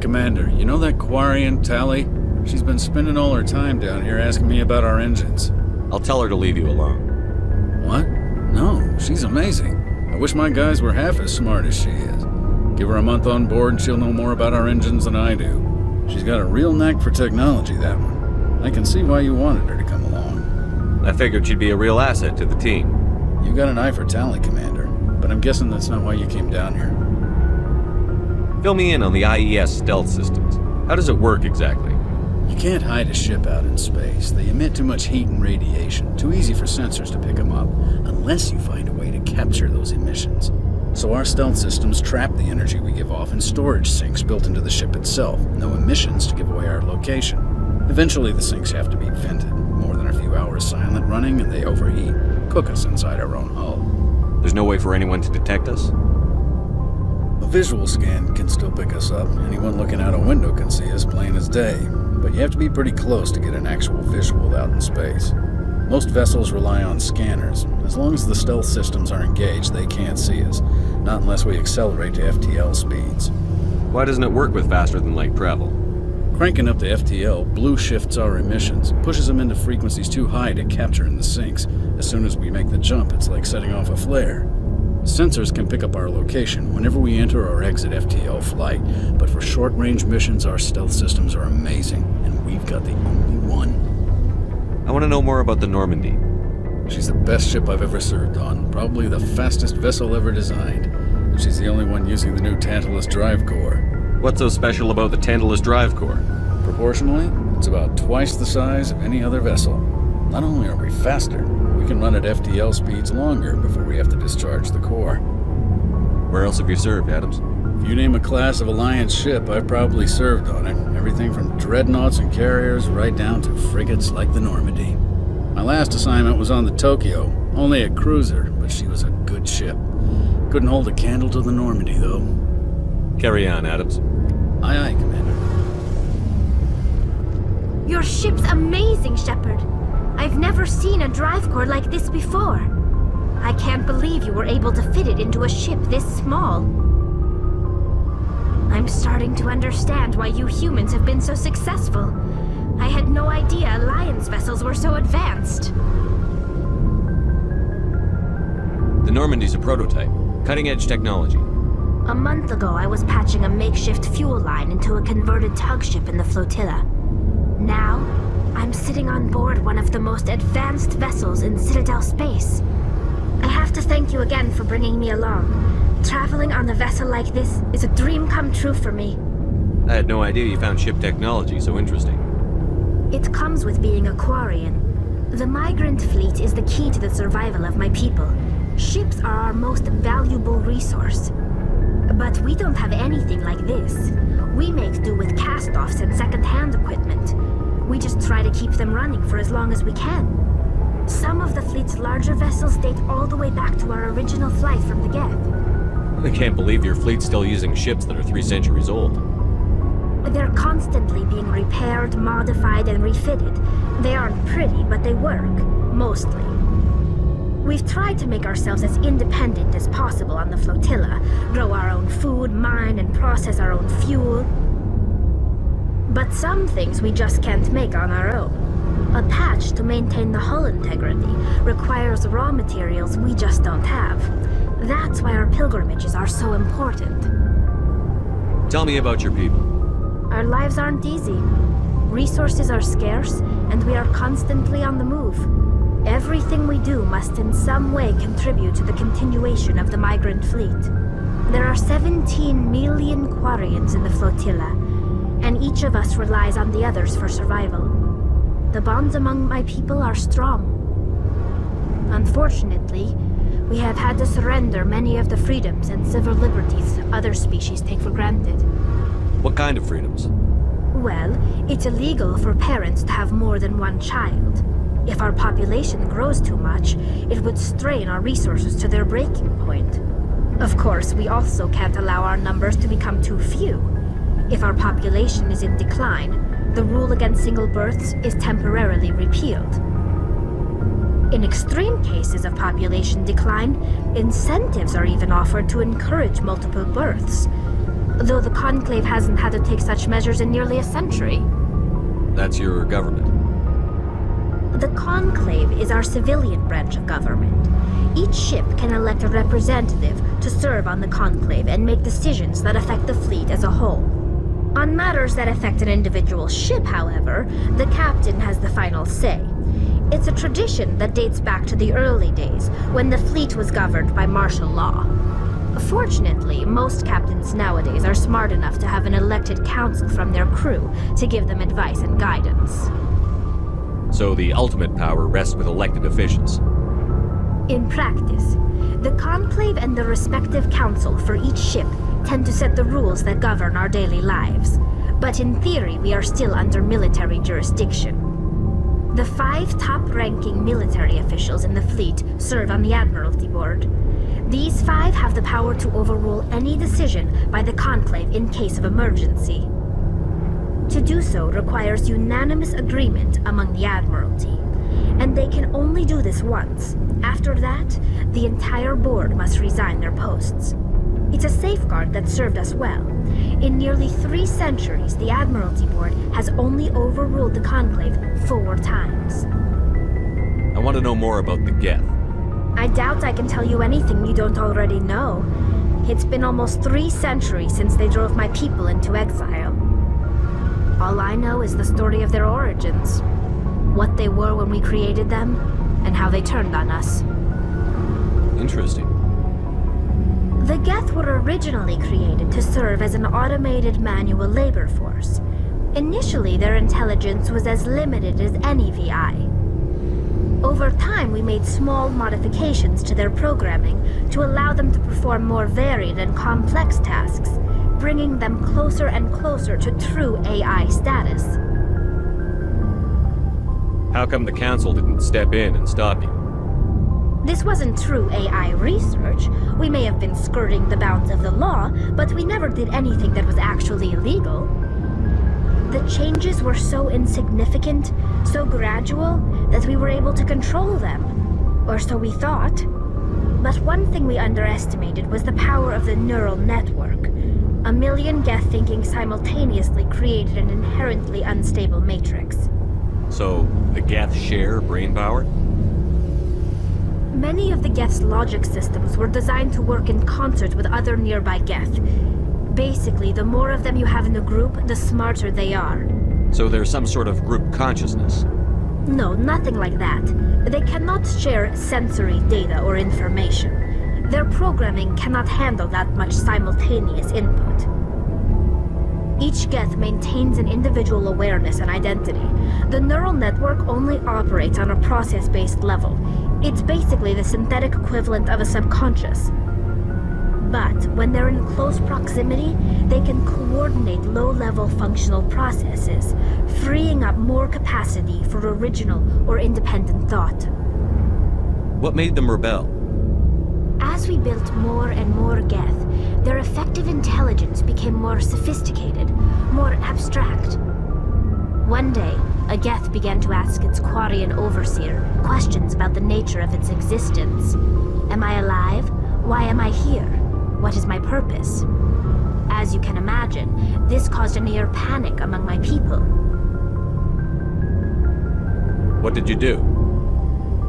Commander, you know that Quarian, Tally? She's been spending all her time down here asking me about our engines. I'll tell her to leave you alone. What? No, she's amazing. I wish my guys were half as smart as she is. Give her a month on board and she'll know more about our engines than I do. She's got a real knack for technology, that one. I can see why you wanted her to come along. I figured she'd be a real asset to the team. You got an eye for Tally, Commander, but I'm guessing that's not why you came down here. Fill me in on the IES stealth systems. How does it work exactly? You can't hide a ship out in space. They emit too much heat and radiation, too easy for sensors to pick them up, unless you find a way to capture those emissions. So our stealth systems trap the energy we give off in storage sinks built into the ship itself. No emissions to give away our location. Eventually the sinks have to be vented. More than a few hours silent running and they overheat. Cook us inside our own hull. There's no way for anyone to detect us? A visual scan can still pick us up. Anyone looking out a window can see us plain as day. But you have to be pretty close to get an actual visual out in space. Most vessels rely on scanners. As long as the stealth systems are engaged, they can't see us. Not unless we accelerate to FTL speeds. Why doesn't it work with faster than light travel? Cranking up to FTL blue shifts our emissions, pushes them into frequencies too high to capture in the sinks. As soon as we make the jump, it's like setting off a flare. Sensors can pick up our location whenever we enter or exit FTL flight, but for short-range missions, our stealth systems are amazing, and we've got the only one. I want to know more about the Normandy. She's the best ship I've ever served on, probably the fastest vessel ever designed. And she's the only one using the new Tantalus drive core. What's so special about the Tantalus drive core? Proportionally, it's about twice the size of any other vessel. Not only are we faster, we can run at FTL speeds longer before we have to discharge the core. Where else have you served, Adams? If you name a class of Alliance ship, I've probably served on it. Everything from dreadnoughts and carriers right down to frigates like the Normandy. My last assignment was on the Tokyo, only a cruiser, but she was a good ship. Couldn't hold a candle to the Normandy, though. Carry on, Adams. Aye, aye, Commander. Your ship's amazing, Shepard. I've never seen a drive core like this before. I can't believe you were able to fit it into a ship this small. I'm starting to understand why you humans have been so successful. I had no idea Alliance vessels were so advanced. The Normandy's a prototype. Cutting-edge technology. A month ago, I was patching a makeshift fuel line into a converted tug ship in the flotilla. Now, I'm sitting on board one of the most advanced vessels in Citadel space. I have to thank you again for bringing me along. Traveling on a vessel like this is a dream come true for me. I had no idea you found ship technology so interesting. It comes with being a Quarian. The migrant fleet is the key to the survival of my people. Ships are our most valuable resource. But we don't have anything like this. We make do with cast-offs and second-hand equipment. We just try to keep them running for as long as we can. Some of the fleet's larger vessels date all the way back to our original flight from the Geth. I can't believe your fleet's still using ships that are 3 centuries old. They're constantly being repaired, modified, and refitted. They aren't pretty, but they work. Mostly. We've tried to make ourselves as independent as possible on the flotilla, grow our own food, mine, and process our own fuel. But some things we just can't make on our own. A patch to maintain the hull integrity requires raw materials we just don't have. That's why our pilgrimages are so important. Tell me about your people. Our lives aren't easy. Resources are scarce, and we are constantly on the move. Everything we do must in some way contribute to the continuation of the migrant fleet. There are 17 million Quarians in the flotilla, and each of us relies on the others for survival. The bonds among my people are strong. Unfortunately, we have had to surrender many of the freedoms and civil liberties other species take for granted. What kind of freedoms? Well, it's illegal for parents to have more than one child. If our population grows too much, it would strain our resources to their breaking point. Of course, we also can't allow our numbers to become too few. If our population is in decline, the rule against single births is temporarily repealed. In extreme cases of population decline, incentives are even offered to encourage multiple births. though the Conclave hasn't had to take such measures in nearly a century. That's your government. The Conclave is our civilian branch of government. Each ship can elect a representative to serve on the Conclave and make decisions that affect the fleet as a whole. On matters that affect an individual ship, however, the captain has the final say. It's a tradition that dates back to the early days, when the fleet was governed by martial law. Fortunately, most captains nowadays are smart enough to have an elected council from their crew to give them advice and guidance. So the ultimate power rests with elected officials. In practice, the Conclave and the respective council for each ship tend to set the rules that govern our daily lives. But in theory, we are still under military jurisdiction. The 5 top-ranking military officials in the fleet serve on the Admiralty Board. These 5 have the power to overrule any decision by the Conclave in case of emergency. To do so requires unanimous agreement among the Admiralty, and they can only do this once. After that, the entire board must resign their posts. It's a safeguard that served us well. In nearly 3 centuries, the Admiralty Board has only overruled the Conclave 4 times. I want to know more about the Geth. I doubt I can tell you anything you don't already know. It's been almost 3 centuries since they drove my people into exile. All I know is the story of their origins, what they were when we created them, and how they turned on us. Interesting. The Geth were originally created to serve as an automated manual labor force. Initially, their intelligence was as limited as any VI. Over time, we made small modifications to their programming to allow them to perform more varied and complex tasks, bringing them closer and closer to true AI status. How come the Council didn't step in and stop you? This wasn't true AI research. We may have been skirting the bounds of the law, but we never did anything that was actually illegal. The changes were so insignificant, so gradual, that we were able to control them. Or so we thought. But one thing we underestimated was the power of the neural network. A million Geth thinking simultaneously created an inherently unstable matrix. So, the Geth share brain power? Many of the Geth's logic systems were designed to work in concert with other nearby Geth. Basically, the more of them you have in the group, the smarter they are. So there's some sort of group consciousness? No, nothing like that. They cannot share sensory data or information. Their programming cannot handle that much simultaneous input. Each Geth maintains an individual awareness and identity. The neural network only operates on a process-based level. It's basically the synthetic equivalent of a subconscious. But when they're in close proximity, they can coordinate low-level functional processes, freeing up more capacity for original or independent thought. What made them rebel? As we built more and more Geth, their effective intelligence became more sophisticated, more abstract. One day, a Geth began to ask its Quarian overseer questions about the nature of its existence. Am I alive? Why am I here? What is my purpose? As you can imagine, this caused a near panic among my people. What did you do?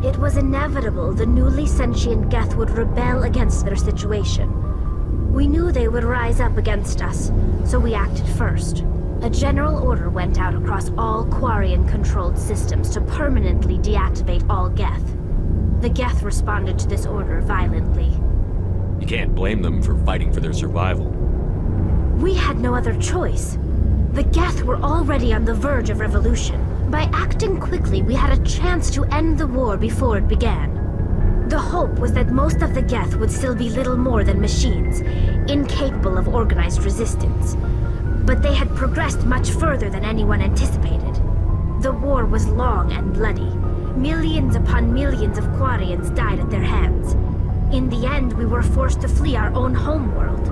It was inevitable the newly sentient Geth would rebel against their situation. We knew they would rise up against us, so we acted first. A general order went out across all Quarian-controlled systems to permanently deactivate all Geth. The Geth responded to this order violently. You can't blame them for fighting for their survival. We had no other choice. The Geth were already on the verge of revolution. By acting quickly, we had a chance to end the war before it began. The hope was that most of the Geth would still be little more than machines, incapable of organized resistance. But they had progressed much further than anyone anticipated. The war was long and bloody. Millions upon millions of Quarians died at their hands. In the end, we were forced to flee our own homeworld.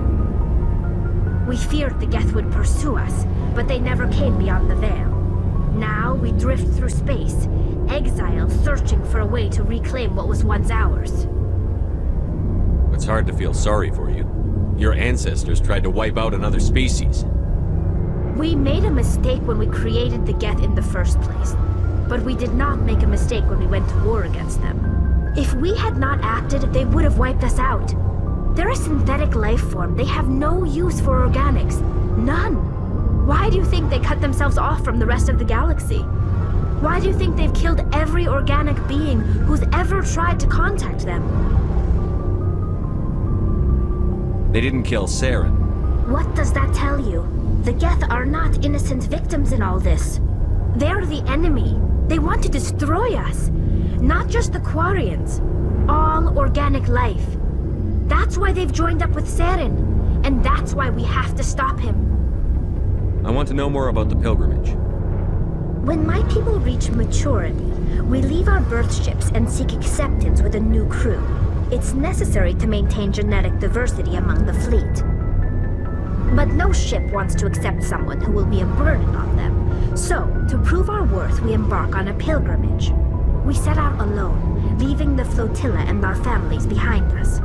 We feared the Geth would pursue us, but they never came beyond the Veil. Now we drift through space, exile, searching for a way to reclaim what was once ours. It's hard to feel sorry for you. Your ancestors tried to wipe out another species. We made a mistake when we created the Geth in the first place. But we did not make a mistake when we went to war against them. If we had not acted, they would have wiped us out. They're a synthetic life form. They have no use for organics. None. Why do you think they cut themselves off from the rest of the galaxy? Why do you think they've killed every organic being who's ever tried to contact them? They didn't kill Charon. What does that tell you? The Geth are not innocent victims in all this. They're the enemy. They want to destroy us. Not just the Quarians. All organic life. That's why they've joined up with Charon. And that's why we have to stop him. I want to know more about the pilgrimage. When my people reach maturity, we leave our birth ships and seek acceptance with a new crew. It's necessary to maintain genetic diversity among the fleet. But no ship wants to accept someone who will be a burden on them. So, to prove our worth, we embark on a pilgrimage. We set out alone, leaving the flotilla and our families behind us.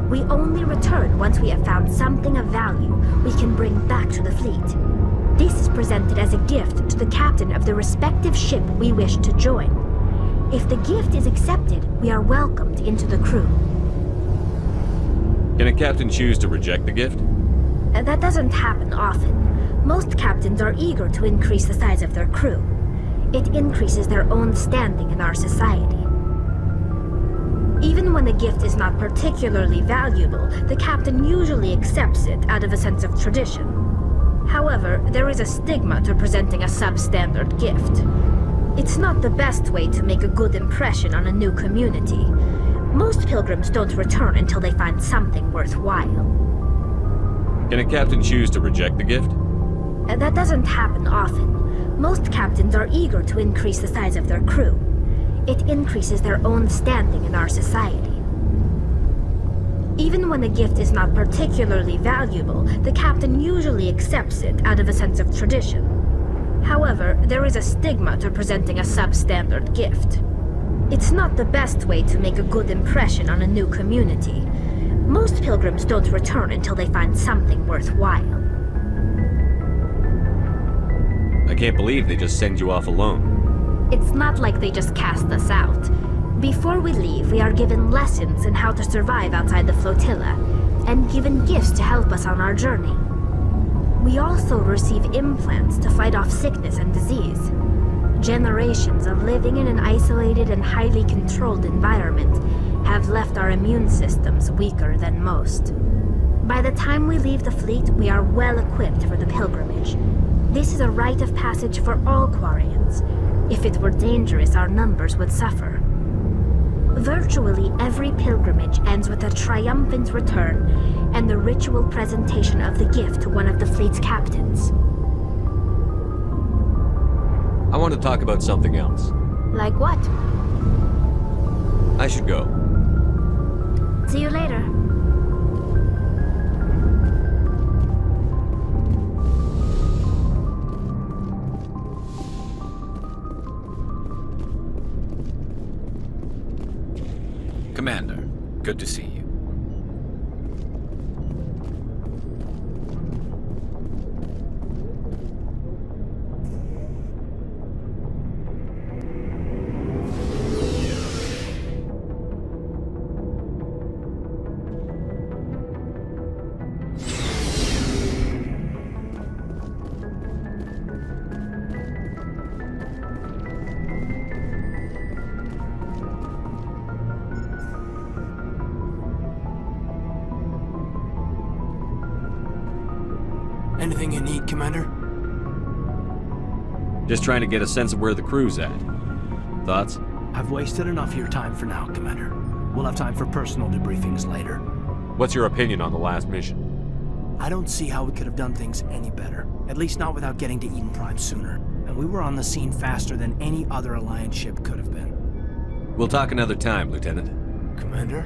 We only return once we have found something of value we can bring back to the fleet. This is presented as a gift to the captain of the respective ship we wish to join. If the gift is accepted, we are welcomed into the crew. Can a captain choose to reject the gift? That doesn't happen often. Most captains are eager to increase the size of their crew. It increases their own standing in our society. Even when the gift is not particularly valuable, the captain usually accepts it out of a sense of tradition. However, there is a stigma to presenting a substandard gift. It's not the best way to make a good impression on a new community. Most pilgrims don't return until they find something worthwhile. Can a captain choose to reject the gift? That doesn't happen often. Most captains are eager to increase the size of their crew. It increases their own standing in our society. Even when the gift is not particularly valuable, the captain usually accepts it out of a sense of tradition. However, there is a stigma to presenting a substandard gift. It's not the best way to make a good impression on a new community. Most pilgrims don't return until they find something worthwhile. I can't believe they just send you off alone. It's not like they just cast us out. Before we leave, we are given lessons in how to survive outside the flotilla, and given gifts to help us on our journey. We also receive implants to fight off sickness and disease. Generations of living in an isolated and highly controlled environment have left our immune systems weaker than most. By the time we leave the fleet, we are well equipped for the pilgrimage. This is a rite of passage for all Quarians. If it were dangerous, our numbers would suffer. Virtually every pilgrimage ends with a triumphant return and the ritual presentation of the gift to one of the fleet's captains. I want to talk about something else. Like what? I should go. See you later. Commander, good to see you. Anything you need, Commander? Just trying to get a sense of where the crew's at. Thoughts? I've wasted enough of your time for now, Commander. We'll have time for personal debriefings later. What's your opinion on the last mission? I don't see how we could have done things any better. At least not without getting to Eden Prime sooner. And we were on the scene faster than any other Alliance ship could have been. We'll talk another time, Lieutenant. Commander?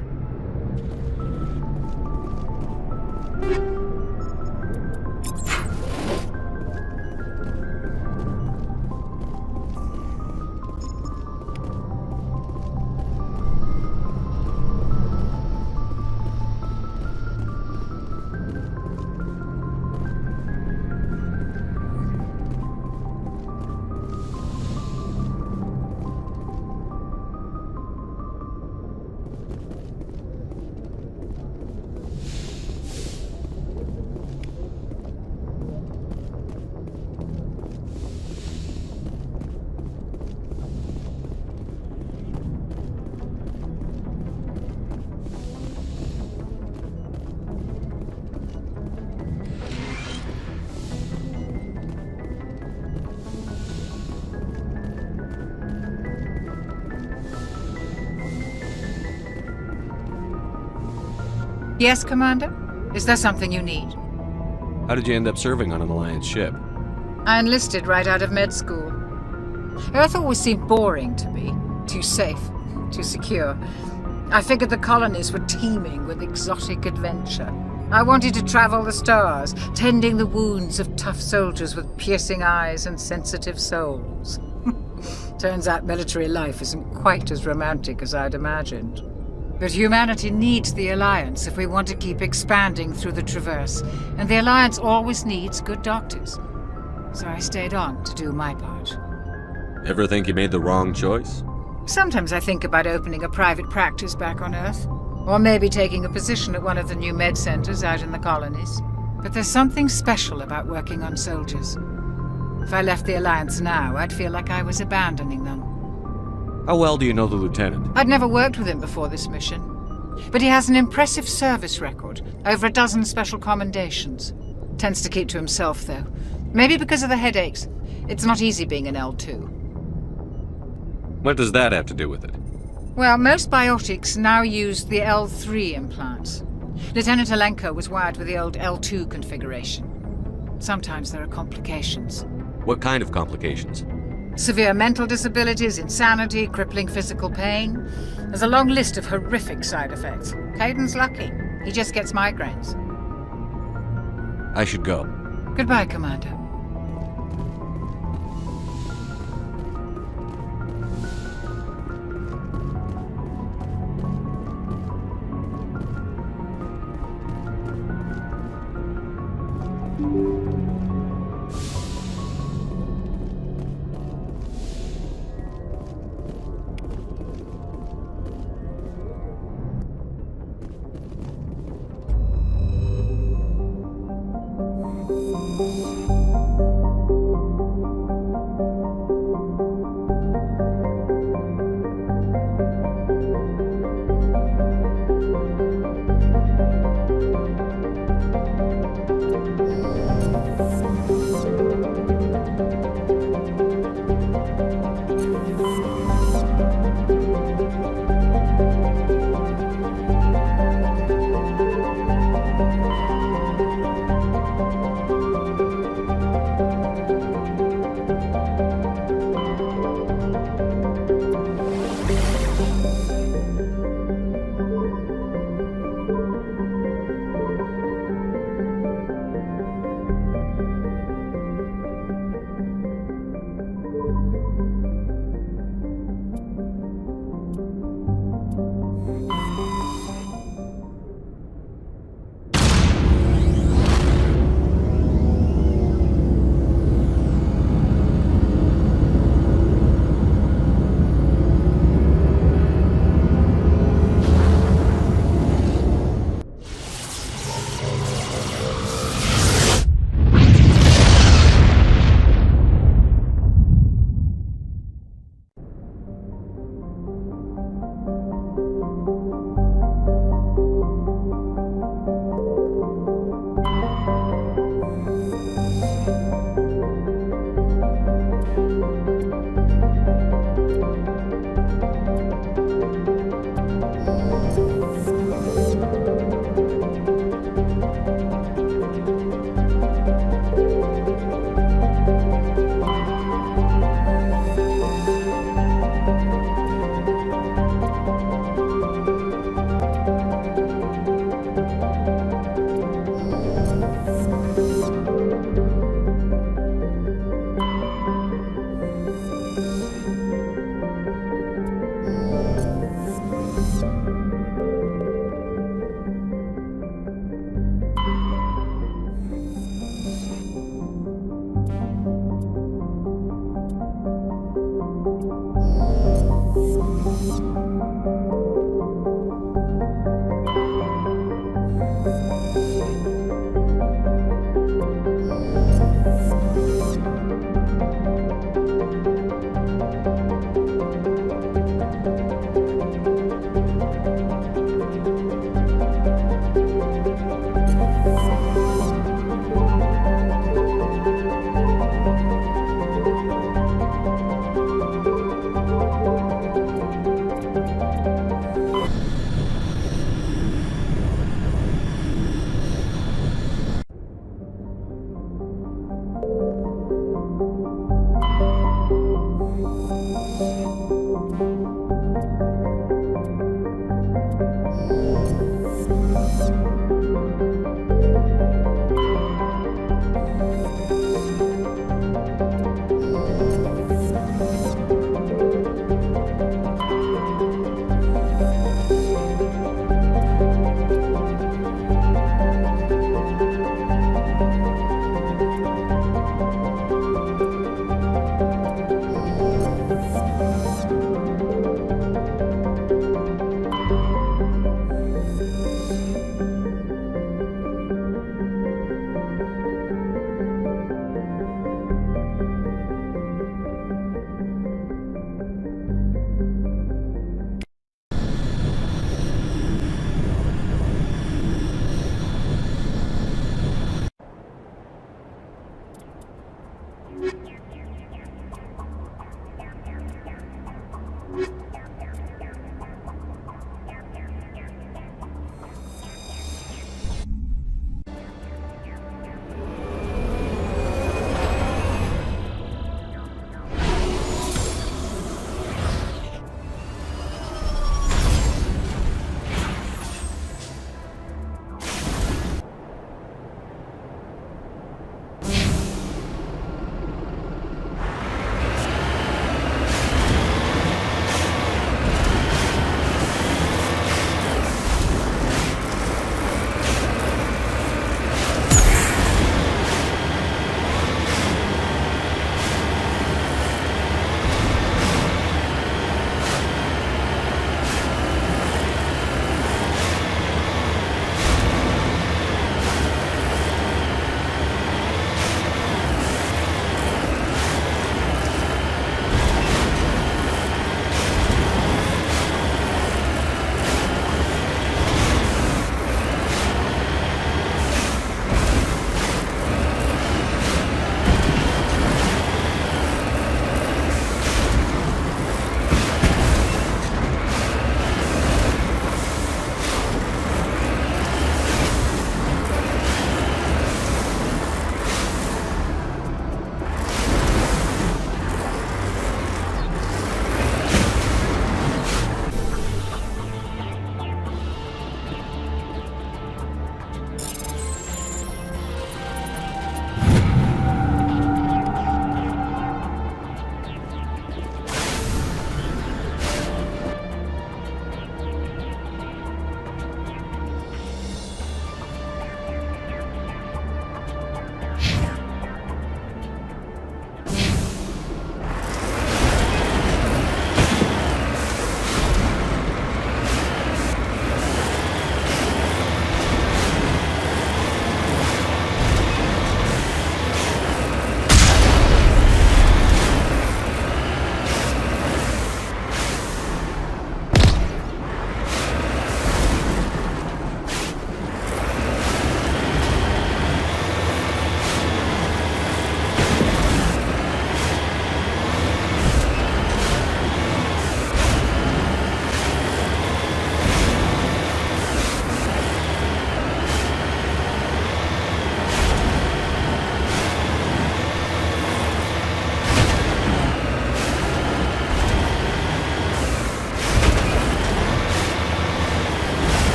Yes, Commander? Is there something you need? How did you end up serving on an Alliance ship? I enlisted right out of med school. Earth always seemed boring to me. Too safe, too secure. I figured the colonies were teeming with exotic adventure. I wanted to travel the stars, tending the wounds of tough soldiers with piercing eyes and sensitive souls. Turns out military life isn't quite as romantic as I'd imagined. But humanity needs the Alliance if we want to keep expanding through the Traverse, and the Alliance always needs good doctors. So I stayed on to do my part. Ever think you made the wrong choice? Sometimes I think about opening a private practice back on Earth, or maybe taking a position at one of the new med centers out in the colonies. But there's something special about working on soldiers. If I left the Alliance now, I'd feel like I was abandoning them. How well do you know the Lieutenant? I'd never worked with him before this mission. But he has an impressive service record, over a dozen special commendations. Tends to keep to himself, though. Maybe because of the headaches. It's not easy being an L2. What does that have to do with it? Well, most biotics now use the L3 implants. Lieutenant Alenko was wired with the old L2 configuration. Sometimes there are complications. What kind of complications? Severe mental disabilities, insanity, crippling physical pain. There's a long list of horrific side effects. Caden's lucky. He just gets migraines. I should go. Goodbye, Commander.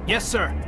Yes, sir.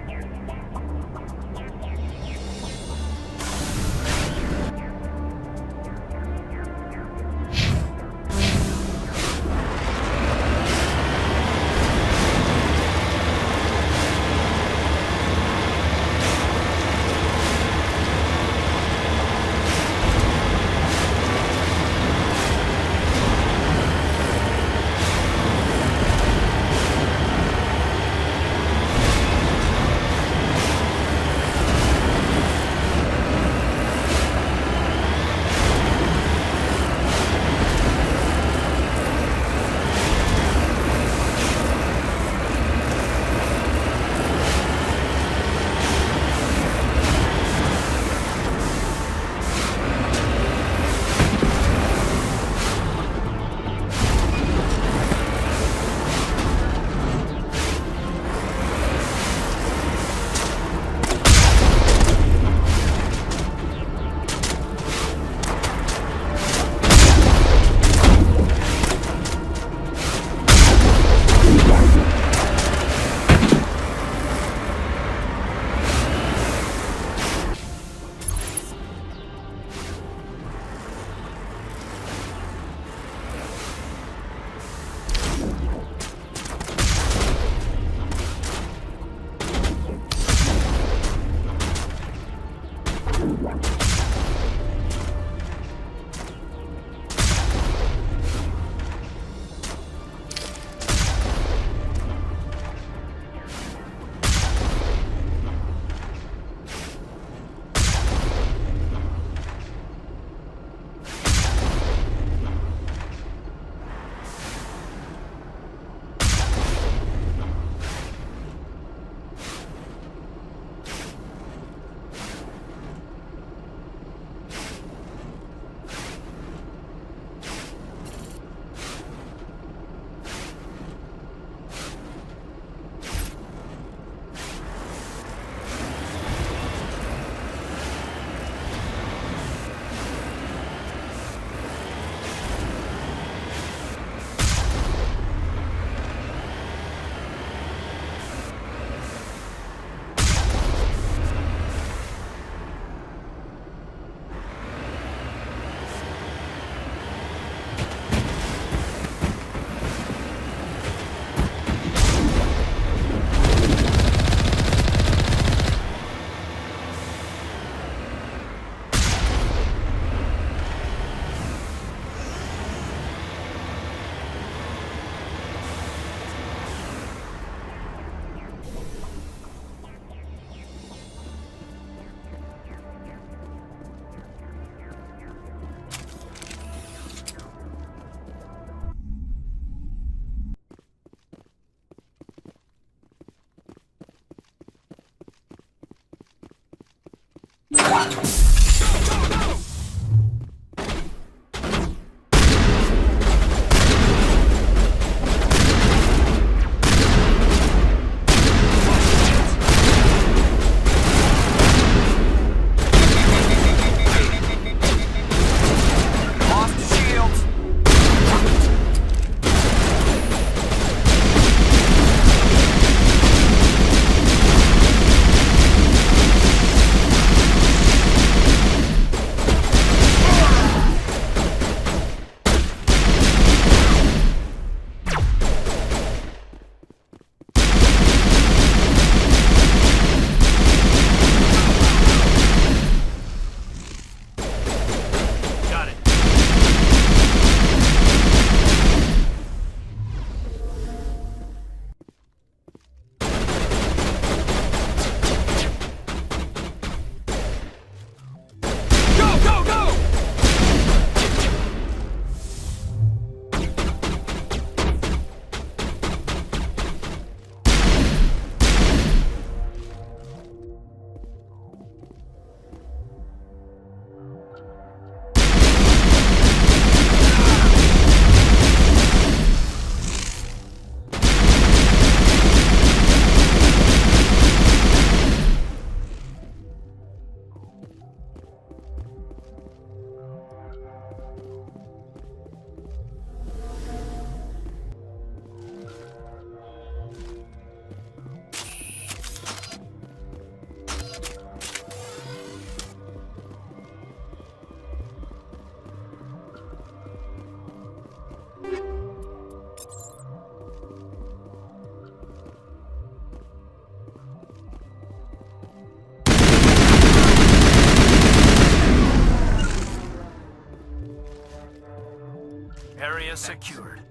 area secured.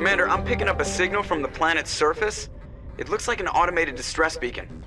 Commander, I'm picking up a signal from the planet's surface. It looks like an automated distress beacon.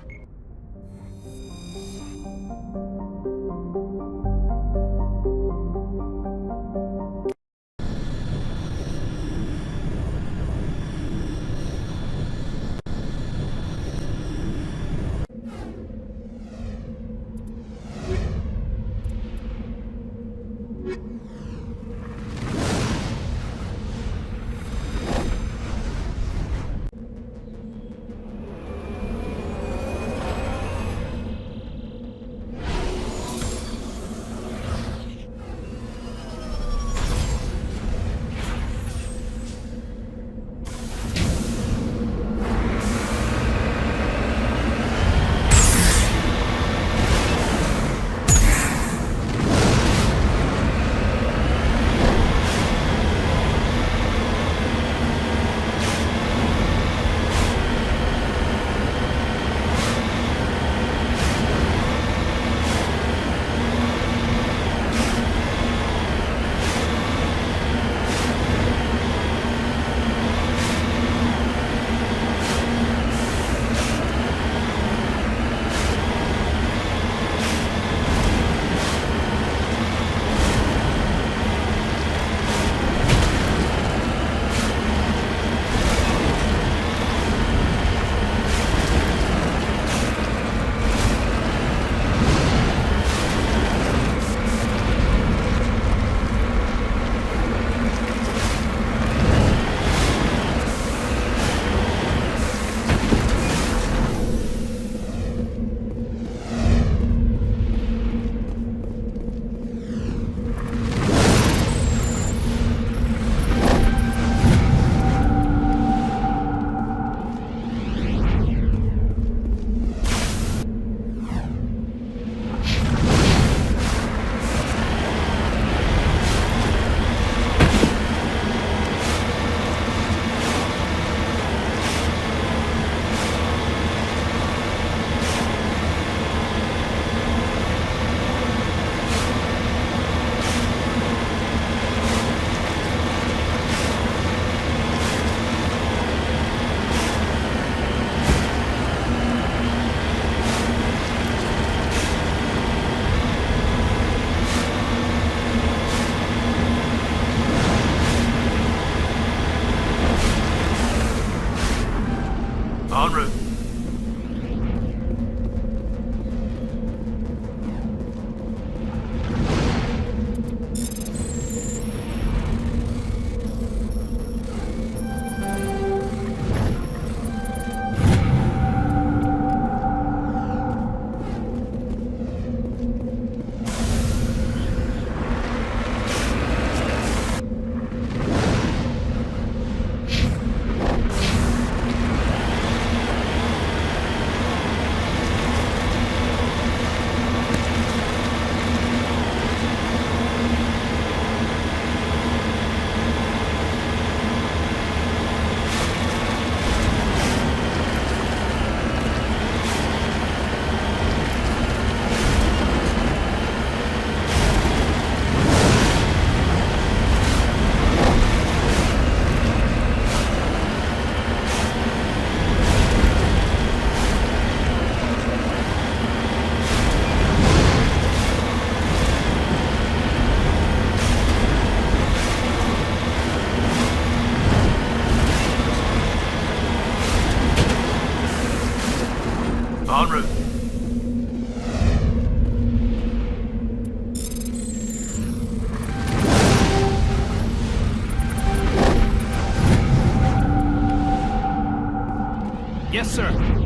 closer!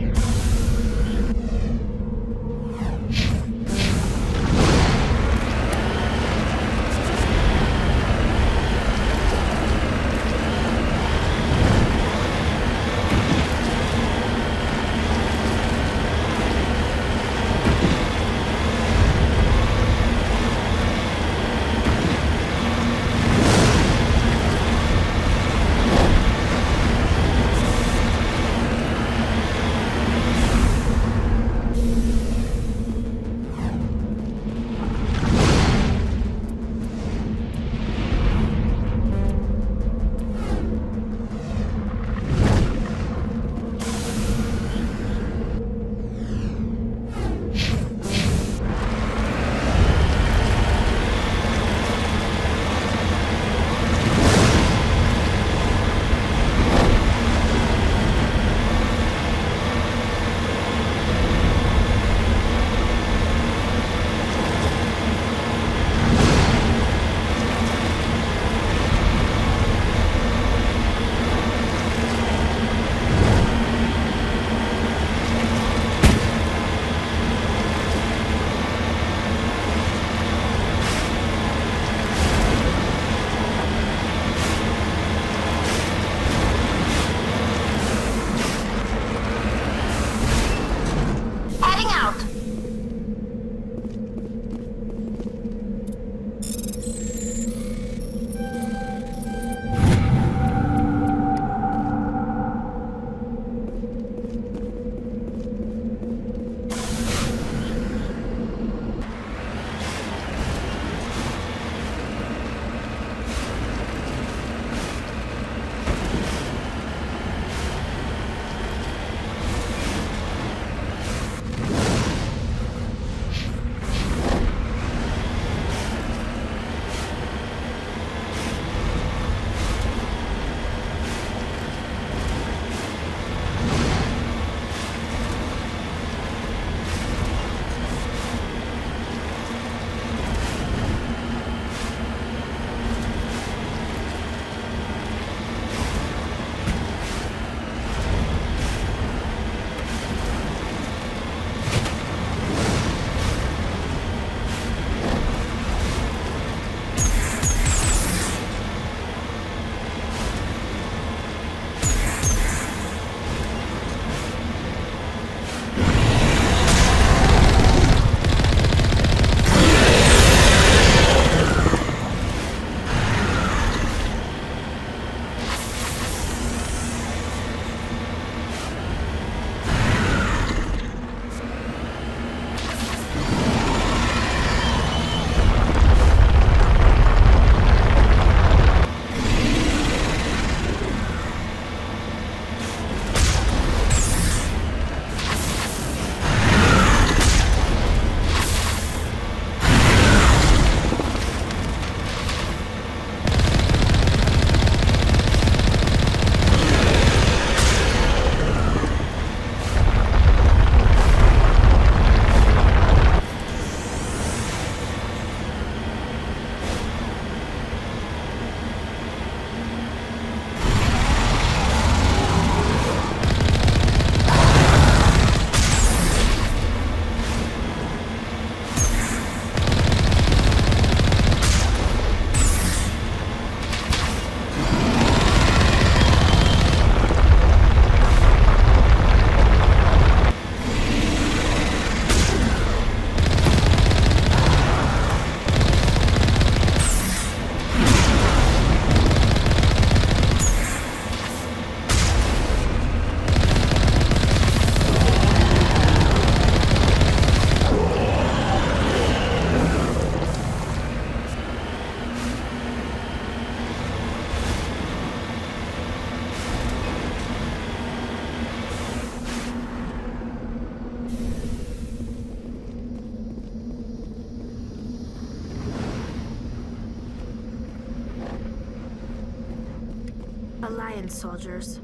Alliance soldiers.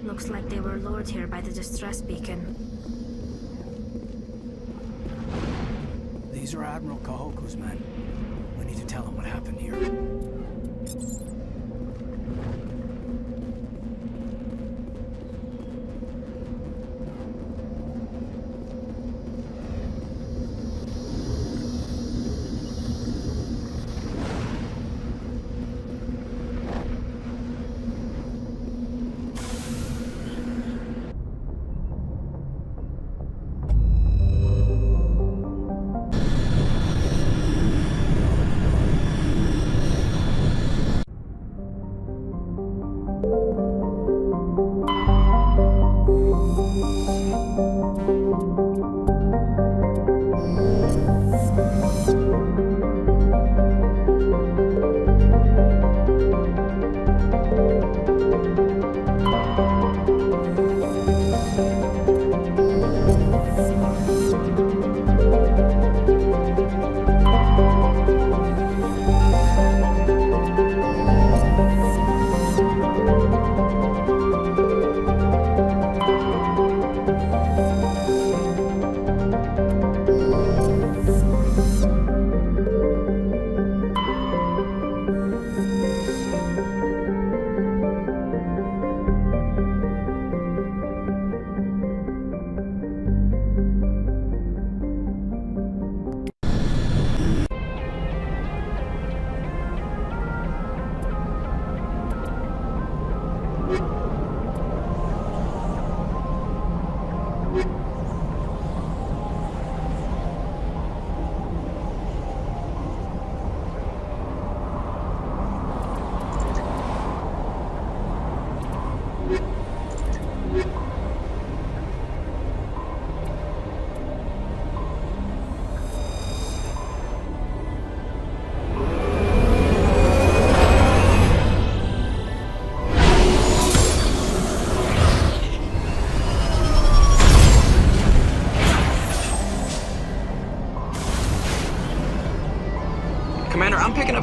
Looks like they were lured here by the distress beacon. These are Admiral Kahoku's men. We need to tell him what happened here.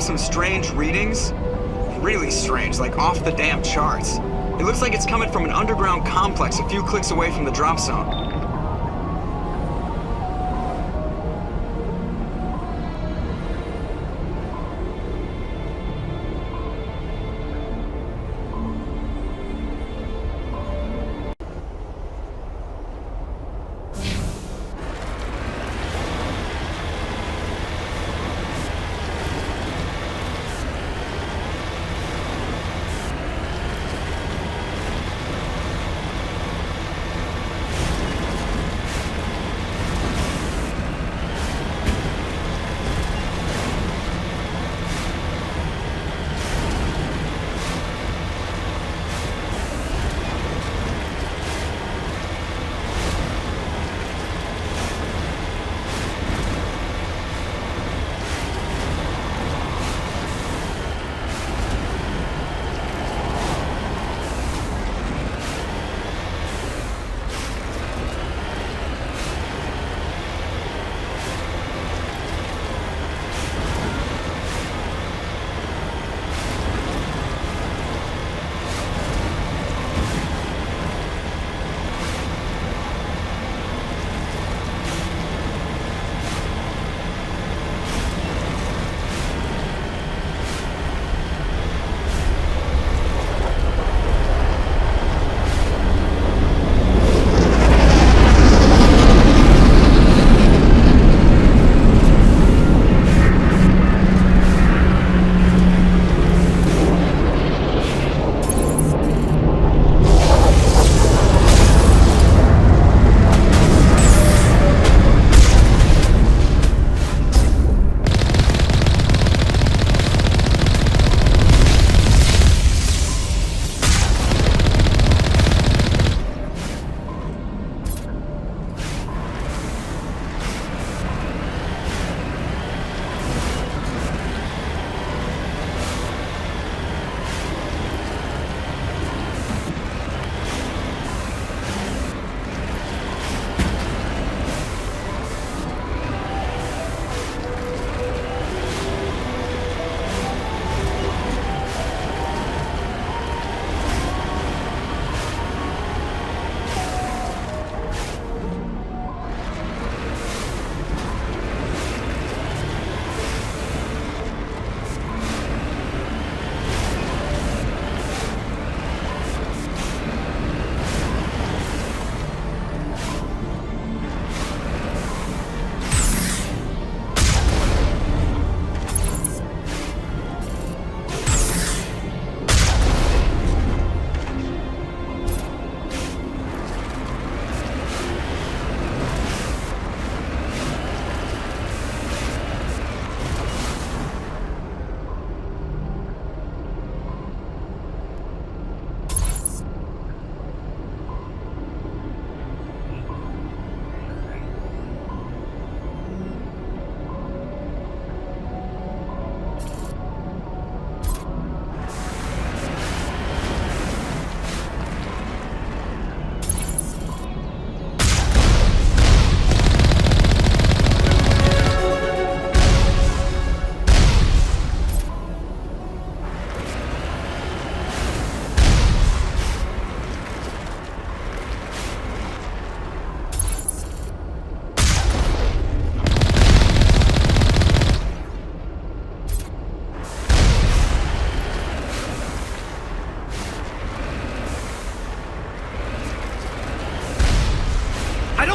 some strange readings. Really strange, like off the damn charts. It looks like it's coming from an underground complex a few clicks away from the drop zone.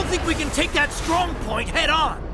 think we can take that strong point head on.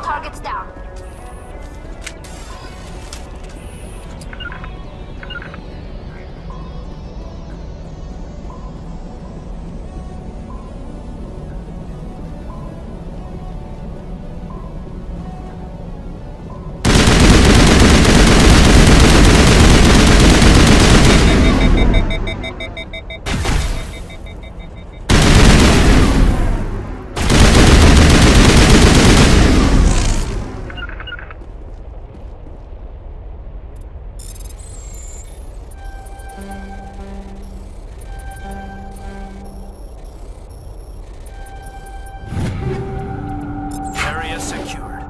All targets down. Area secured.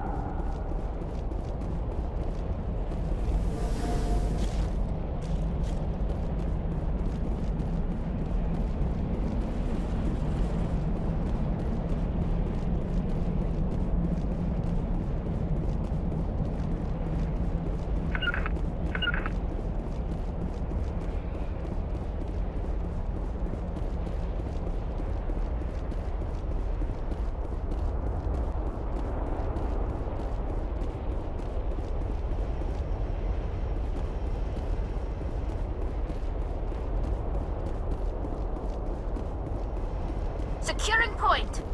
Securing point.